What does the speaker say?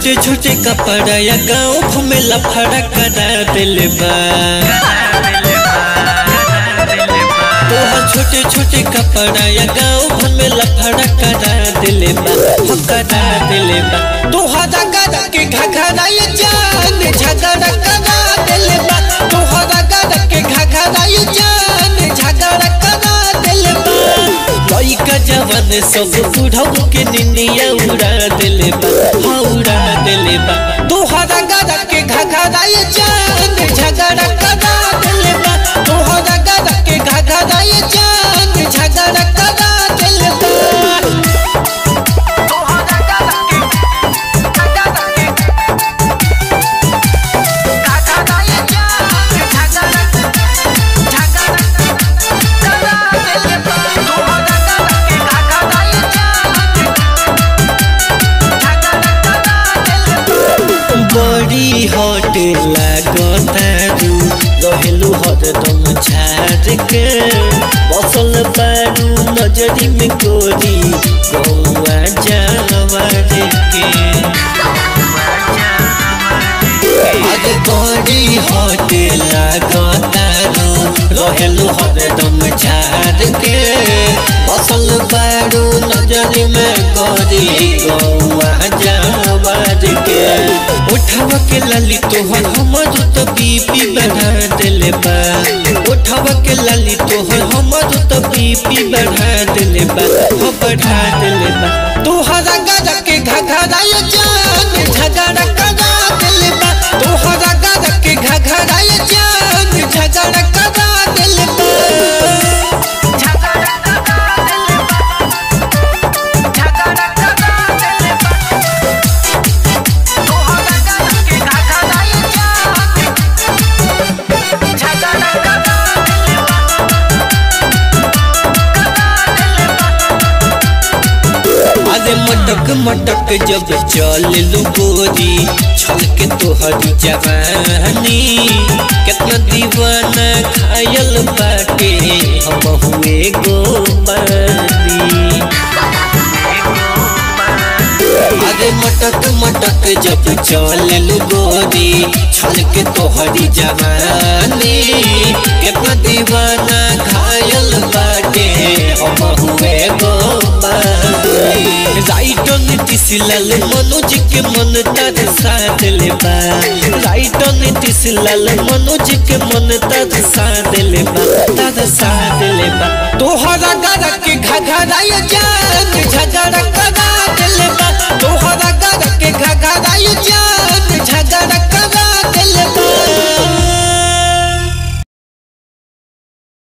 छोटे छोटे कपड़ा या गाँव में लफड़ा करा दिल बा। तोहर छोटे छोटे कपड़ा या गाँव में लफड़ा करा दिल बा, करा दिल बा। तोहरा गदा के घघरा ये जान झगड़ा करा दिल बा। तोहरा गदा के घघरा ये जान झगड़ा करा दिल बा। लइका जवान सब बुढ़ऊ के निंदिया उड़ा दिल बा, उड़ा दिल बा। तोहरा गदा के घघरा ये जान झगड़ा करा दिल बा। तोहरा गदा के घघरा ये जान झगड़ा करा दिल बा। बड़ी हॉट लागतारू रहेलू हरदम छाड़ के बसल बारू नजरी में गोरी गौआ जावर के। अरे बड़ी हॉट लागतारू रहेलू हरदम छाड़ के बसल बारू नजरी में गोरी गौआ जावर के। उठावा के लाली तोहर हमर तो बीपी बढ़ा दिल बा। उठावा के लाली तोहर हमर तो बीपी बढ़ा दिल बा, बढ़ा दिल बा। तोहरा गदा के घघरा ये जान झगड़ा करा दिल बा। तोहरा गदा के घघरा ये जान झगड़ा करा दिल बा। मटक मटक जब चल लू गोरी छल के तोहरी जवानी कितना दीवाना खायल बाटे हम हुए गो मानी। अरे मटक मटक जब चल लू गोरी छल के तोहरी जवानी कितना दीवाना खायल बाटे हम हुए गो मानी। राइटन नीतीशलाल मनोज के मन तरसा दिल बा। राइटन नीतीशलाल मनोज के मन तरसा दिल बा, तरसा दिल बा। तोहरा गदा के घघरा ये जान झगड़ा